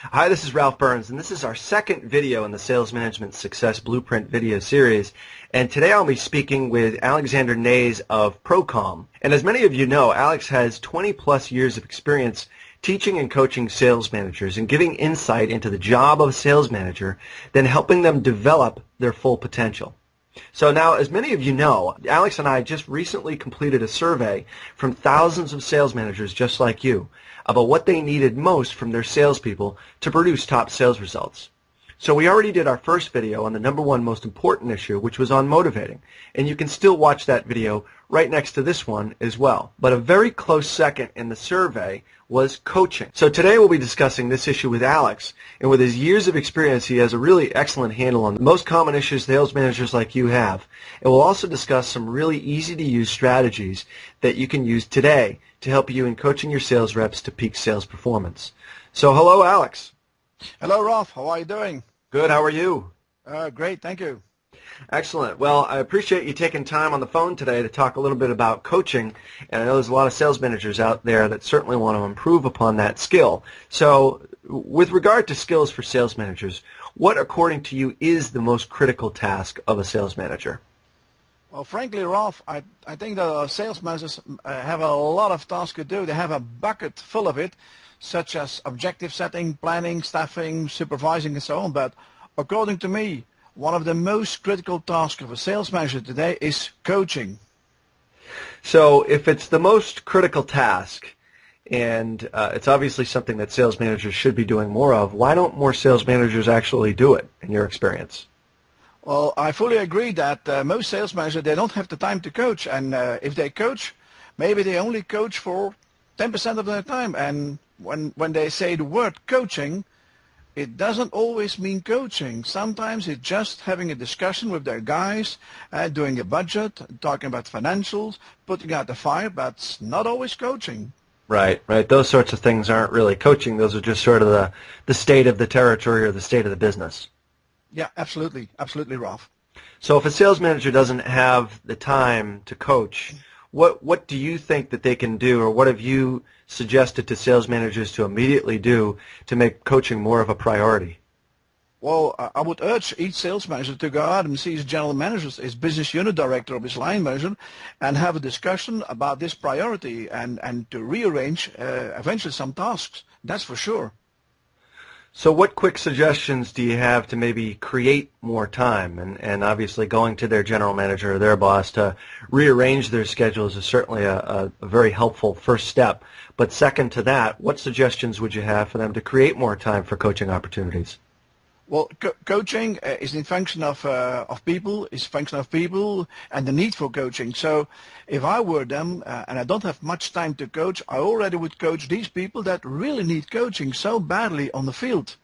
Hi, this is Ralph Burns, and this is our second video in the Sales Management Success Blueprint video series. And today I'll be speaking with Alexander Nays of Procom. And as many of you know, Alex has 20 plus years of experience teaching and coaching sales managers and giving insight into the job of a sales manager, then helping them develop their full potential. So now, as many of you know, Alex and I just recently completed a survey from thousands of sales managers just like you about what they needed most from their salespeople to produce top sales results. So we already did our first video on the number one most important issue, which was on motivating. And you can still watch that video right next to this one as well. But a very close second in the survey was coaching. So today we'll be discussing this issue with Alex. And with his years of experience, he has a really excellent handle on the most common issues sales managers like you have. And we'll also discuss some really easy-to-use strategies that you can use today to help you in coaching your sales reps to peak sales performance. So hello, Alex. Hello, Ralph. How are you doing? Good. How are you? Great. Thank you. Excellent. Well, I appreciate you taking time on the phone today to talk a little bit about coaching. And I know there's a lot of sales managers out there that certainly want to improve upon that skill. So with regard to skills for sales managers, what, according to you, is the most critical task of a sales manager? Well, frankly, Ralph, I think that sales managers have a lot of tasks to do. They have a bucket full of it, such as objective setting, planning, staffing, supervising, and so on. But according to me, one of the most critical tasks of a sales manager today is coaching. So if it's the most critical task, and it's obviously something that sales managers should be doing more of, why don't more sales managers actually do it, in your experience? Well, I fully agree that most sales managers, they don't have the time to coach. And if they coach, maybe they only coach for 10% of their time. And when they say the word coaching, it doesn't always mean coaching. Sometimes it's just having a discussion with their guys, doing a budget, talking about financials, putting out the fire, but it's not always coaching. Right. Those sorts of things aren't really coaching. Those are just sort of the state of the territory or the state of the business. Yeah, absolutely, Ralph. So if a sales manager doesn't have the time to coach, what do you think that they can do, or what have you suggested to sales managers to immediately do to make coaching more of a priority? Well, I would urge each sales manager to go out and see his general manager, his business unit director, or his line manager, and have a discussion about this priority and to rearrange eventually some tasks. That's for sure. So what quick suggestions do you have to maybe create more time? And obviously going to their general manager or their boss to rearrange their schedules is certainly a very helpful first step. But second to that, what suggestions would you have for them to create more time for coaching opportunities? Well, coaching is in function of people, is a function of people and the need for coaching. So if I were them and I don't have much time to coach, I already would coach these people that really need coaching so badly on the field.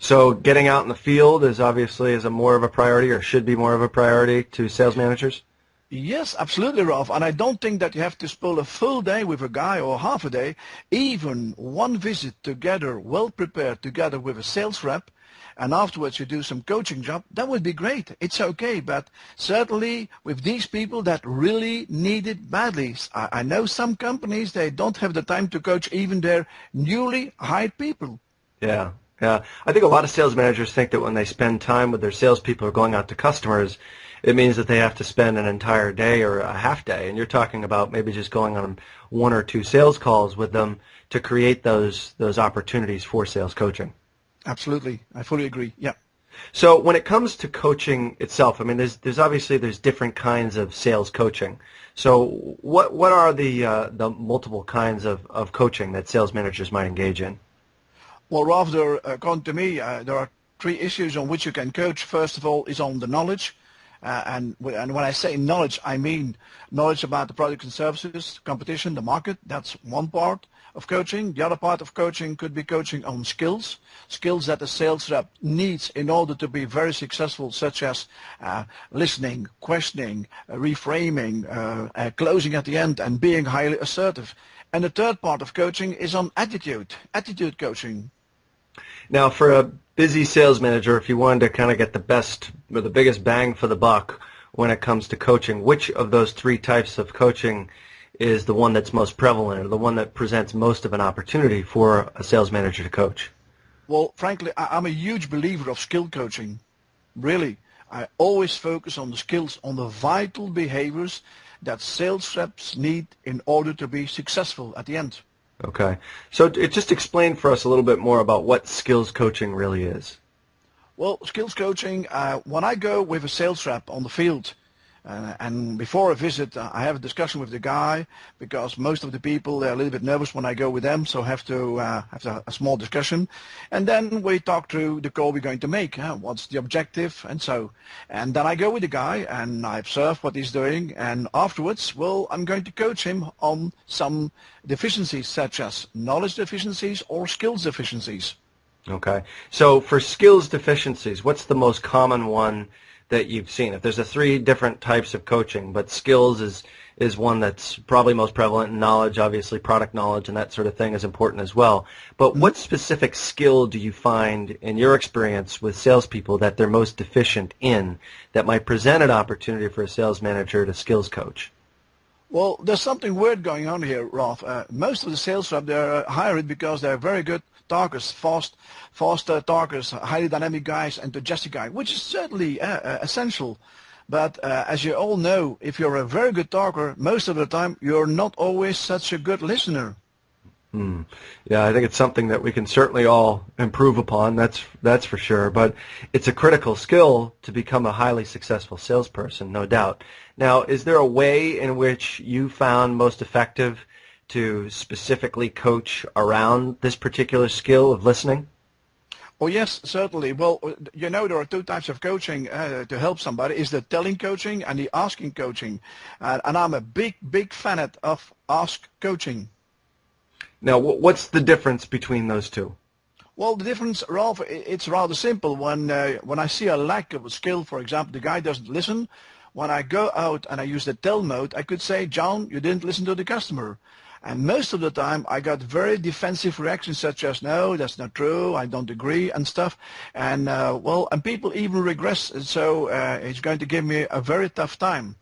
So getting out in the field is obviously more of a priority, or should be more of a priority to sales managers? Yes, absolutely, Ralph. And I don't think that you have to spend a full day with a guy or half a day. Even one visit together, well prepared together with a sales rep, and afterwards you do some coaching job, that would be great. It's okay, but certainly with these people that really need it badly. I know some companies, they don't have the time to coach even their newly hired people. Yeah. I think a lot of sales managers think that when they spend time with their salespeople or going out to customers, it means that they have to spend an entire day or a half day. And you're talking about maybe just going on one or two sales calls with them to create those opportunities for sales coaching. Absolutely. I fully agree. Yeah. So when it comes to coaching itself, I mean, there's obviously different kinds of sales coaching. So what are the multiple kinds of coaching that sales managers might engage in? Well, Ralph, according to me, there are three issues on which you can coach. First of all is on the knowledge. And when I say knowledge, I mean knowledge about the products and services, competition, the market. That's one part of coaching. The other part of coaching could be coaching on skills that the sales rep needs in order to be very successful, such as listening, questioning, reframing, closing at the end, and being highly assertive. And the third part of coaching is on attitude coaching. Now, for a busy sales manager, if you wanted to kind of get the best or the biggest bang for the buck when it comes to coaching, which of those three types of coaching is the one that's most prevalent, or the one that presents most of an opportunity for a sales manager to coach? Well, frankly, I'm a huge believer of skill coaching. Really, I always focus on the skills, on the vital behaviors that sales reps need in order to be successful at the end. Okay. So just explain for us a little bit more about what skills coaching really is. Well, skills coaching, when I go with a sales rep on the field, and before a visit, I have a discussion with the guy because most of the people they're a little bit nervous when I go with them, so have to have a small discussion, and then we talk through the call we're going to make. What's the objective, and then I go with the guy and I observe what he's doing, and afterwards, well, I'm going to coach him on some deficiencies such as knowledge deficiencies or skills deficiencies. Okay. So for skills deficiencies, what's the most common one that you've seen? If there's three different types of coaching, but skills is one that's probably most prevalent, and knowledge, obviously product knowledge and that sort of thing is important as well. But what specific skill do you find in your experience with salespeople that they're most deficient in that might present an opportunity for a sales manager to skills coach? Well, there's something weird going on here, Ralph. Most of the sales reps, they're hired because they're very good talkers, fast talkers, highly dynamic guys, enthusiastic guys, which is certainly essential. But as you all know, if you're a very good talker, most of the time you're not always such a good listener. Yeah, I think it's something that we can certainly all improve upon, that's for sure. But it's a critical skill to become a highly successful salesperson, no doubt. Now, is there a way in which you found most effective to specifically coach around this particular skill of listening? Oh yes, certainly. Well, you know, there are two types of coaching to help somebody. Is the telling coaching and the asking coaching. And I'm a big fan of ask coaching. Now, what's the difference between those two? Well, the difference, Ralph, it's rather simple. When I see a lack of a skill, for example, the guy doesn't listen, when I go out and I use the tell mode, I could say, John, you didn't listen to the customer. And most of the time, I got very defensive reactions such as, no, that's not true, I don't agree, and stuff. And, and people even regress, so it's going to give me a very tough time.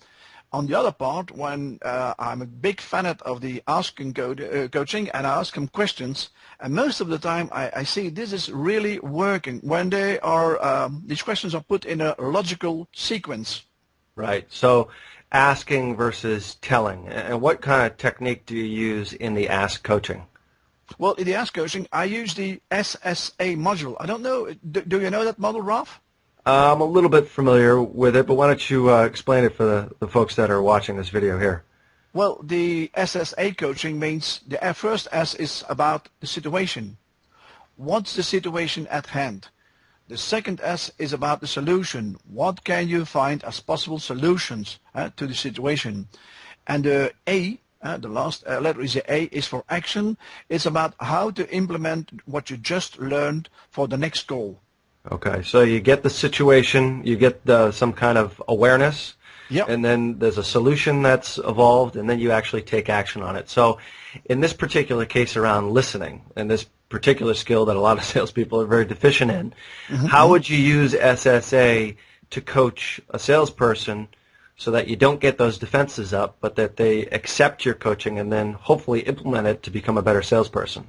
On the other part, when I'm a big fan of the asking coaching and I ask them questions, and most of the time I see this is really working when they are these questions are put in a logical sequence. Right. So asking versus telling. And what kind of technique do you use in the ask coaching? Well, in the ask coaching, I use the SSA module. I don't know, do you know that model, Ralph? I'm a little bit familiar with it, but why don't you explain it for the folks that are watching this video here? Well, the SSA coaching means the first S is about the situation. What's the situation at hand? The second S is about the solution. What can you find as possible solutions to the situation? And the A, the last letter is the A, is for action. It's about how to implement what you just learned for the next goal. Okay, so you get the situation, you get some kind of awareness, yep. And then there's a solution that's evolved, and then you actually take action on it. So in this particular case around listening, and this particular skill that a lot of salespeople are very deficient in, how would you use SSA to coach a salesperson so that you don't get those defenses up, but that they accept your coaching and then hopefully implement it to become a better salesperson?